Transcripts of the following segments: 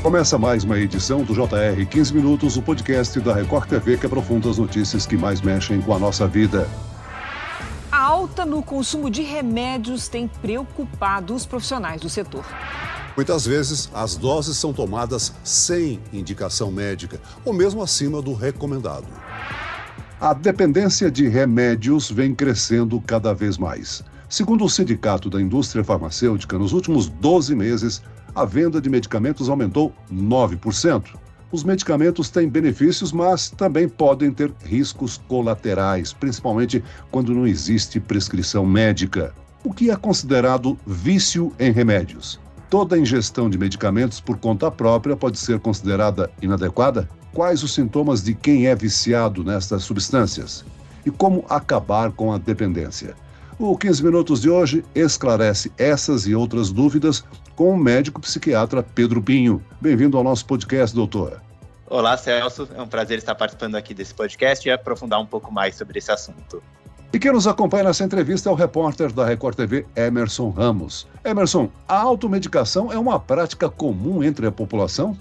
Começa mais uma edição do JR 15 Minutos, o podcast da Record TV que aprofunda as notícias que mais mexem com a nossa vida. A alta no consumo de remédios tem preocupado os profissionais do setor. Muitas vezes, as doses são tomadas sem indicação médica, ou mesmo acima do recomendado. A dependência de remédios vem crescendo cada vez mais. Segundo o Sindicato da Indústria Farmacêutica, nos últimos 12 meses, a venda de medicamentos aumentou 9%. Os medicamentos têm benefícios, mas também podem ter riscos colaterais, principalmente quando não existe prescrição médica. O que é considerado vício em remédios? Toda ingestão de medicamentos por conta própria pode ser considerada inadequada? Quais os sintomas de quem é viciado nestas substâncias? E como acabar com a dependência? O 15 Minutos de hoje esclarece essas e outras dúvidas com o médico psiquiatra Pedro Pinho. Bem-vindo ao nosso podcast, doutor. Olá, Celso. É um prazer estar participando aqui desse podcast e aprofundar um pouco mais sobre esse assunto. E quem nos acompanha nessa entrevista é o repórter da Record TV, Emerson Ramos. Emerson, a automedicação é uma prática comum entre a população?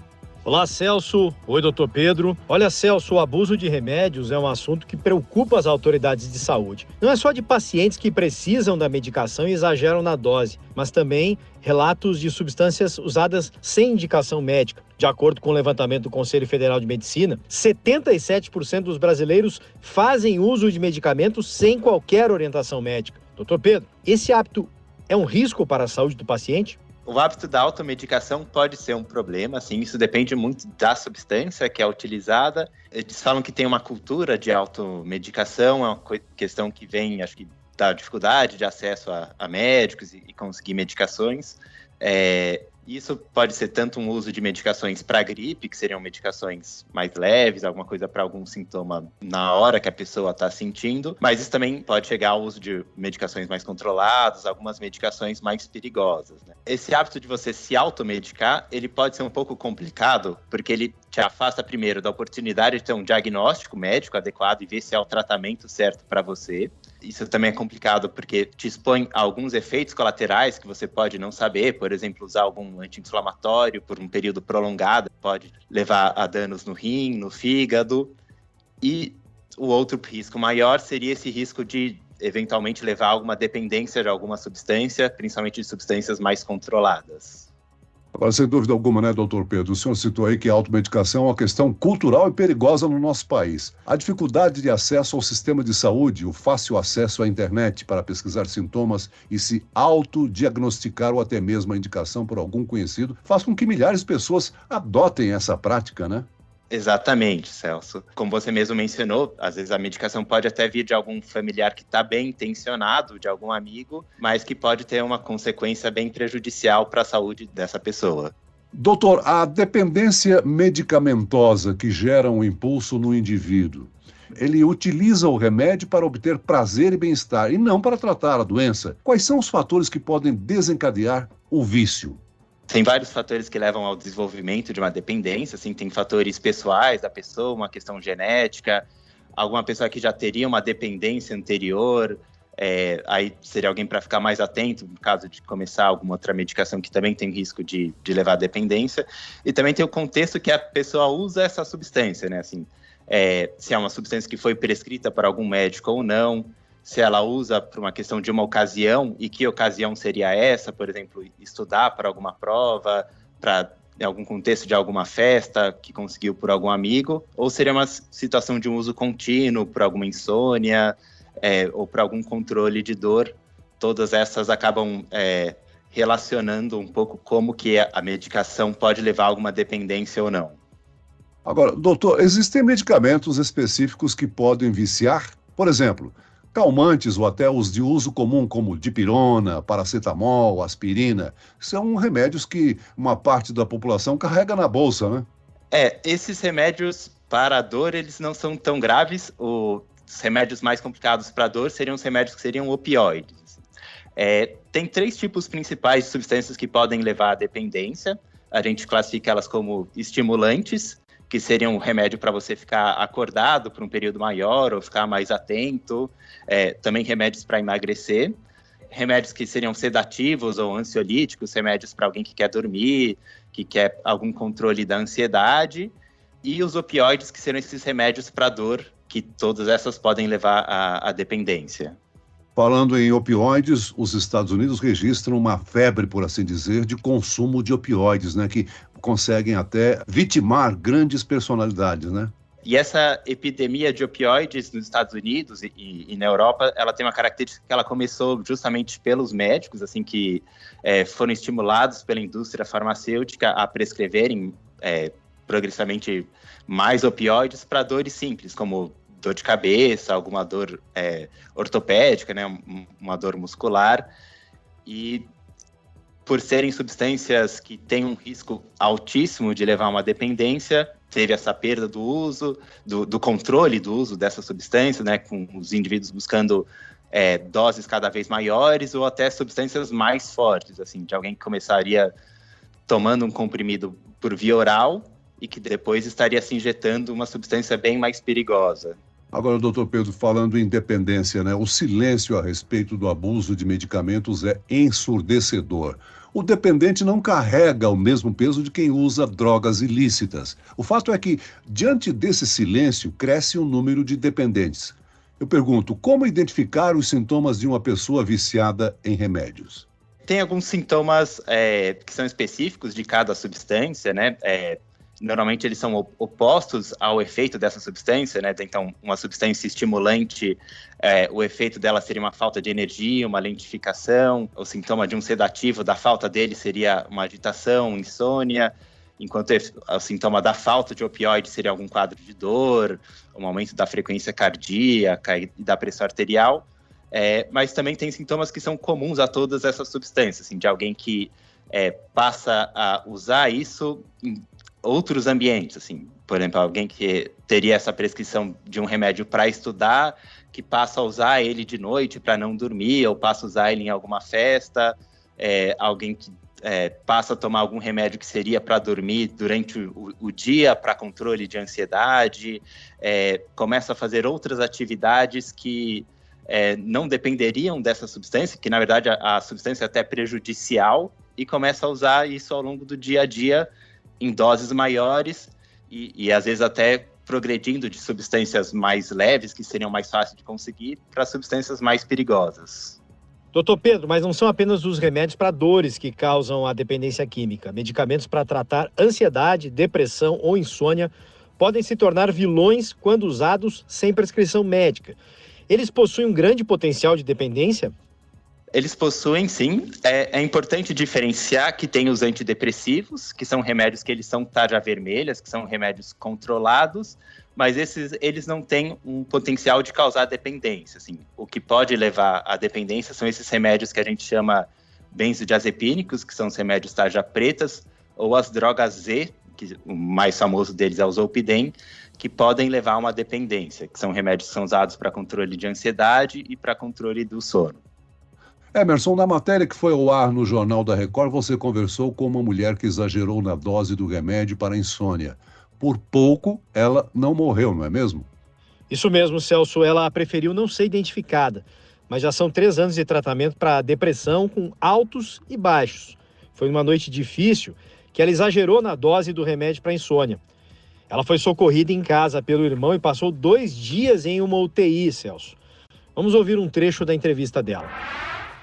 Olá, Celso. Oi, doutor Pedro. Olha, Celso, o abuso de remédios é um assunto que preocupa as autoridades de saúde. Não é só de pacientes que precisam da medicação e exageram na dose, mas também relatos de substâncias usadas sem indicação médica. De acordo com o levantamento do Conselho Federal de Medicina, 77% dos brasileiros fazem uso de medicamentos sem qualquer orientação médica. Doutor Pedro, esse hábito é um risco para a saúde do paciente? O hábito da automedicação pode ser um problema, assim, isso depende muito da substância que é utilizada. Eles falam que tem uma cultura de automedicação, é uma questão que vem, acho que, da dificuldade de acesso a médicos e conseguir medicações. Isso pode ser tanto um uso de medicações para gripe, que seriam medicações mais leves, alguma coisa para algum sintoma na hora que a pessoa está sentindo, mas isso também pode chegar ao uso de medicações mais controladas, algumas medicações mais perigosas, né? Esse hábito de você se automedicar, ele pode ser um pouco complicado, porque ele te afasta primeiro da oportunidade de ter um diagnóstico médico adequado e ver se é o tratamento certo para você. Isso também é complicado porque te expõe a alguns efeitos colaterais que você pode não saber, por exemplo, usar algum anti-inflamatório por um período prolongado pode levar a danos no rim, no fígado. E o outro risco maior seria esse risco de eventualmente levar a alguma dependência de alguma substância, principalmente de substâncias mais controladas. Agora, sem dúvida alguma, né, doutor Pedro? O senhor citou aí que a automedicação é uma questão cultural e perigosa no nosso país. A dificuldade de acesso ao sistema de saúde, o fácil acesso à internet para pesquisar sintomas e se autodiagnosticar ou até mesmo a indicação por algum conhecido, faz com que milhares de pessoas adotem essa prática, né? Exatamente, Celso. Como você mesmo mencionou, às vezes a medicação pode até vir de algum familiar que está bem intencionado, de algum amigo, mas que pode ter uma consequência bem prejudicial para a saúde dessa pessoa. Doutor, a dependência medicamentosa que gera um impulso no indivíduo, ele utiliza o remédio para obter prazer e bem-estar e não para tratar a doença. Quais são os fatores que podem desencadear o vício? Tem vários fatores que levam ao desenvolvimento de uma dependência, assim, tem fatores pessoais da pessoa, uma questão genética, alguma pessoa que já teria uma dependência anterior, aí seria alguém para ficar mais atento no caso de começar alguma outra medicação que também tem risco de levar à dependência, e também tem o contexto que a pessoa usa essa substância, né, assim, se é uma substância que foi prescrita por algum médico ou não, se ela usa por uma questão de uma ocasião, e que ocasião seria essa, por exemplo, estudar para alguma prova, para em algum contexto de alguma festa que conseguiu por algum amigo, ou seria uma situação de um uso contínuo, por alguma insônia, ou por algum controle de dor. Todas essas acabam relacionando um pouco como que a medicação pode levar a alguma dependência ou não. Agora, doutor, existem medicamentos específicos que podem viciar? Por exemplo, calmantes ou até os de uso comum, como dipirona, paracetamol, aspirina, são remédios que uma parte da população carrega na bolsa, né? Esses remédios para a dor, eles não são tão graves. Os remédios mais complicados para a dor seriam os remédios que seriam opioides. Tem 3 tipos principais de substâncias que podem levar à dependência. A gente classifica elas como estimulantes, que seriam um remédio para você ficar acordado por um período maior ou ficar mais atento. Também remédios para emagrecer. remédios que seriam sedativos ou ansiolíticos, remédios para alguém que quer dormir, que quer algum controle da ansiedade, e os opioides, que seriam esses remédios para dor, que todas essas podem levar à dependência. Falando em opioides, os Estados Unidos registram uma febre, por assim dizer, de consumo de opioides, né, que conseguem até vitimar grandes personalidades, né? E essa epidemia de opioides nos Estados Unidos e na Europa, ela tem uma característica que ela começou justamente pelos médicos, assim, que foram estimulados pela indústria farmacêutica a prescreverem progressivamente mais opioides para dores simples, como dor de cabeça, alguma dor ortopédica, né, uma dor muscular. E por serem substâncias que têm um risco altíssimo de levar a uma dependência, teve essa perda do uso, do controle do uso dessa substância, né, com os indivíduos buscando doses cada vez maiores ou até substâncias mais fortes, assim, de alguém que começaria tomando um comprimido por via oral e que depois estaria se injetando uma substância bem mais perigosa. Agora, doutor Pedro, falando em dependência, né, o silêncio a respeito do abuso de medicamentos é ensurdecedor. O dependente não carrega o mesmo peso de quem usa drogas ilícitas. O fato é que, diante desse silêncio, cresce o número de dependentes. Eu pergunto, como identificar os sintomas de uma pessoa viciada em remédios? Tem alguns sintomas que são específicos de cada substância, né? Normalmente eles são opostos ao efeito dessa substância, né? Então, uma substância estimulante, o efeito dela seria uma falta de energia, uma lentificação. O sintoma de um sedativo, da falta dele, seria uma agitação, insônia. Enquanto o sintoma da falta de opioide seria algum quadro de dor, um aumento da frequência cardíaca e da pressão arterial. Mas também tem sintomas que são comuns a todas essas substâncias, assim, de alguém que passa a usar isso em outros ambientes, assim, por exemplo, alguém que teria essa prescrição de um remédio para estudar, que passa a usar ele de noite para não dormir, ou passa a usar ele em alguma festa, alguém que passa a tomar algum remédio que seria para dormir durante o dia, para controle de ansiedade, começa a fazer outras atividades que não dependeriam dessa substância, que na verdade a substância é até prejudicial, e começa a usar isso ao longo do dia a dia, em doses maiores e às vezes até progredindo de substâncias mais leves, que seriam mais fáceis de conseguir, para substâncias mais perigosas. Doutor Pedro, mas não são apenas os remédios para dores que causam a dependência química. Medicamentos para tratar ansiedade, depressão ou insônia podem se tornar vilões quando usados sem prescrição médica. Eles possuem um grande potencial de dependência? Eles possuem, sim. É importante diferenciar que tem os antidepressivos, que são remédios que eles são tarja vermelhas, que são remédios controlados, mas eles não têm um potencial de causar dependência. Assim. O que pode levar à dependência são esses remédios que a gente chama benzodiazepínicos, que são os remédios tarja pretas, ou as drogas Z, que o mais famoso deles é o Zolpidem, que podem levar a uma dependência, que são remédios que são usados para controle de ansiedade e para controle do sono. Emerson, na matéria que foi ao ar no Jornal da Record, você conversou com uma mulher que exagerou na dose do remédio para a insônia. Por pouco, ela não morreu, não é mesmo? Isso mesmo, Celso. Ela preferiu não ser identificada, mas já são 3 anos de tratamento para depressão com altos e baixos. Foi numa noite difícil que ela exagerou na dose do remédio para insônia. Ela foi socorrida em casa pelo irmão e passou 2 dias em uma UTI, Celso. Vamos ouvir um trecho da entrevista dela.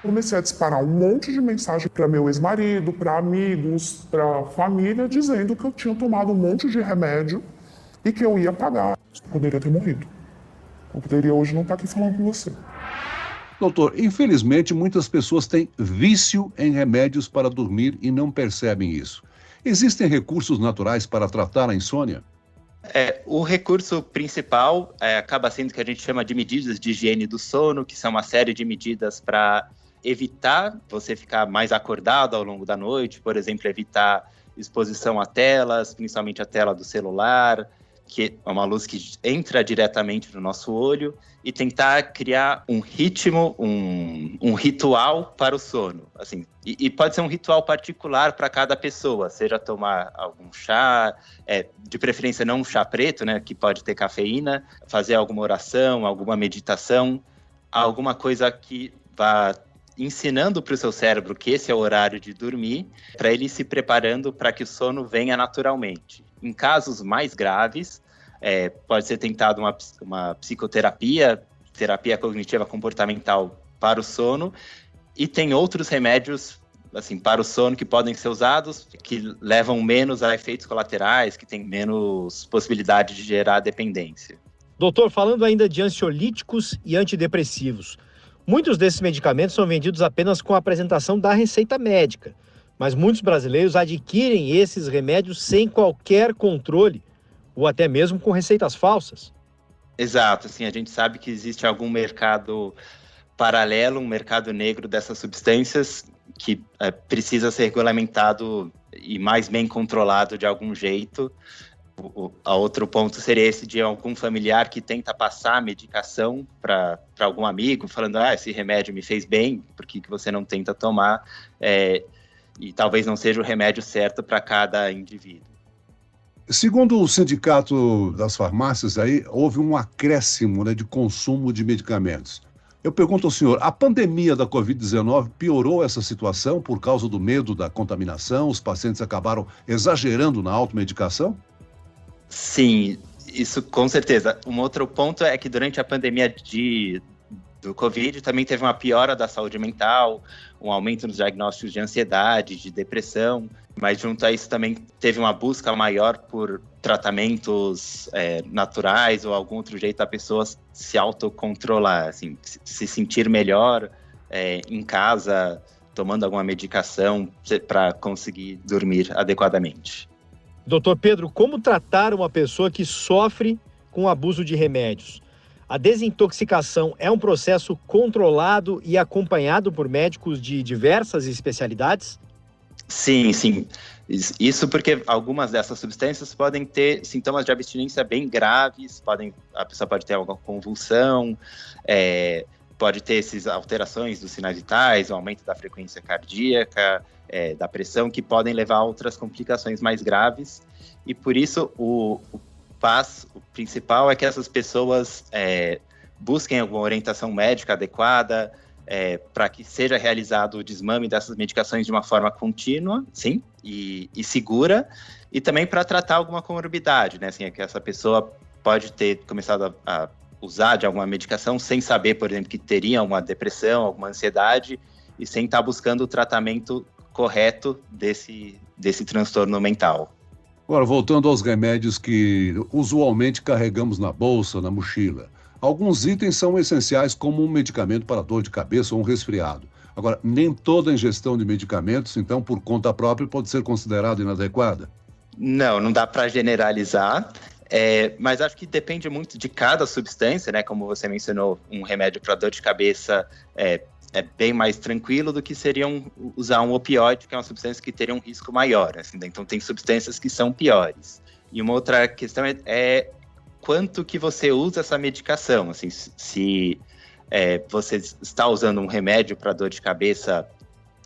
Comecei a disparar um monte de mensagem para meu ex-marido, para amigos, para família, dizendo que eu tinha tomado um monte de remédio e que eu ia pagar. Eu poderia ter morrido. Eu poderia hoje não estar aqui falando com você. Doutor, infelizmente muitas pessoas têm vício em remédios para dormir e não percebem isso. Existem recursos naturais para tratar a insônia? O recurso principal acaba sendo o que a gente chama de medidas de higiene do sono, que são uma série de medidas para evitar você ficar mais acordado ao longo da noite, por exemplo, evitar exposição a telas, principalmente a tela do celular, que é uma luz que entra diretamente no nosso olho, e tentar criar um ritmo, um ritual para o sono. Assim, e pode ser um ritual particular para cada pessoa, seja tomar algum chá, de preferência não um chá preto, né, que pode ter cafeína, fazer alguma oração, alguma meditação, alguma coisa que vá ensinando para o seu cérebro que esse é o horário de dormir, para ele ir se preparando para que o sono venha naturalmente. Em casos mais graves, pode ser tentado uma psicoterapia, terapia cognitiva comportamental para o sono, e tem outros remédios assim, para o sono que podem ser usados, que levam menos a efeitos colaterais, que têm menos possibilidade de gerar dependência. Doutor, falando ainda de ansiolíticos e antidepressivos, muitos desses medicamentos são vendidos apenas com a apresentação da receita médica, mas muitos brasileiros adquirem esses remédios sem qualquer controle, ou até mesmo com receitas falsas. Exato, assim, a gente sabe que existe algum mercado paralelo, um mercado negro dessas substâncias que precisa ser regulamentado e mais bem controlado de algum jeito. Outro ponto seria esse de algum familiar que tenta passar a medicação para algum amigo, falando, esse remédio me fez bem, por que você não tenta tomar? E talvez não seja o remédio certo para cada indivíduo. Segundo o Sindicato das Farmácias, aí, houve um acréscimo, né, de consumo de medicamentos. Eu pergunto ao senhor, a pandemia da Covid-19 piorou essa situação por causa do medo da contaminação? Os pacientes acabaram exagerando na automedicação? Sim, isso com certeza. Um outro ponto é que durante a pandemia do Covid também teve uma piora da saúde mental, um aumento nos diagnósticos de ansiedade, de depressão, mas junto a isso também teve uma busca maior por tratamentos naturais ou algum outro jeito da pessoa se autocontrolar, assim, se sentir melhor em casa, tomando alguma medicação para conseguir dormir adequadamente. Doutor Pedro, como tratar uma pessoa que sofre com abuso de remédios? A desintoxicação é um processo controlado e acompanhado por médicos de diversas especialidades? Sim. Isso porque algumas dessas substâncias podem ter sintomas de abstinência bem graves, a pessoa pode ter alguma convulsão, pode ter essas alterações dos sinais vitais, o aumento da frequência cardíaca, da pressão, que podem levar a outras complicações mais graves. E por isso o principal é que essas pessoas busquem alguma orientação médica adequada, para que seja realizado o desmame dessas medicações de uma forma contínua, sim, e segura, e também para tratar alguma comorbidade, né? Assim, é que essa pessoa pode ter começado a usar de alguma medicação sem saber, por exemplo, que teria uma depressão, alguma ansiedade, e sem estar buscando o tratamento correto desse transtorno mental. Agora, voltando aos remédios que usualmente carregamos na bolsa, na mochila. Alguns itens são essenciais como um medicamento para dor de cabeça ou um resfriado. Agora, nem toda ingestão de medicamentos, então, por conta própria, pode ser considerada inadequada? Não dá para generalizar, mas acho que depende muito de cada substância, né? Como você mencionou, um remédio para dor de cabeça é bem mais tranquilo do que usar um opioide, que é uma substância que teria um risco maior. Assim, então, tem substâncias que são piores. E uma outra questão é quanto que você usa essa medicação. Assim, se você está usando um remédio para dor de cabeça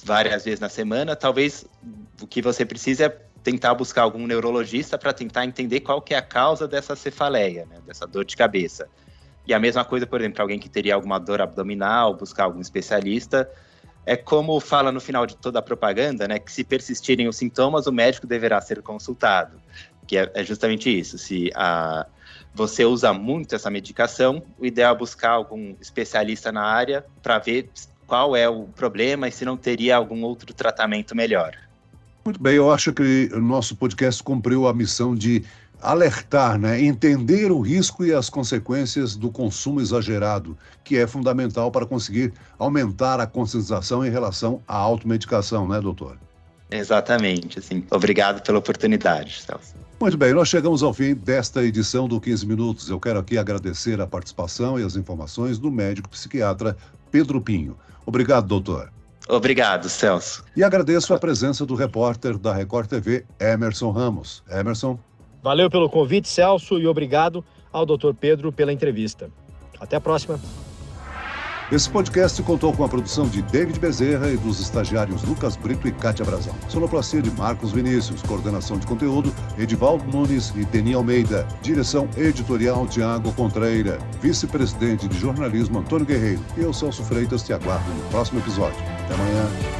várias vezes na semana, talvez o que você precisa é tentar buscar algum neurologista para tentar entender qual que é a causa dessa cefaleia, né, dessa dor de cabeça. E a mesma coisa, por exemplo, para alguém que teria alguma dor abdominal, buscar algum especialista. É como fala no final de toda a propaganda, né, que se persistirem os sintomas, o médico deverá ser consultado. Que é justamente isso. Se você usa muito essa medicação, o ideal é buscar algum especialista na área para ver qual é o problema e se não teria algum outro tratamento melhor. Muito bem, eu acho que o nosso podcast cumpriu a missão de alertar, né, entender o risco e as consequências do consumo exagerado, que é fundamental para conseguir aumentar a conscientização em relação à automedicação, né, doutor? Exatamente, assim. Obrigado pela oportunidade, Celso. Muito bem, nós chegamos ao fim desta edição do 15 Minutos. Eu quero aqui agradecer a participação e as informações do médico psiquiatra Pedro Pinho. Obrigado, doutor. Obrigado, Celso. E agradeço a presença do repórter da Record TV, Emerson Ramos. Emerson. Valeu pelo convite, Celso, e obrigado ao doutor Pedro pela entrevista. Até a próxima. Esse podcast contou com a produção de David Bezerra e dos estagiários Lucas Brito e Kátia Brazão. Sonoplastia de Marcos Vinícius, coordenação de conteúdo Edivaldo Nunes e Deni Almeida, direção editorial Tiago Contreira, vice-presidente de jornalismo Antônio Guerreiro. E eu, Celso Freitas, te aguardo no próximo episódio. Até amanhã.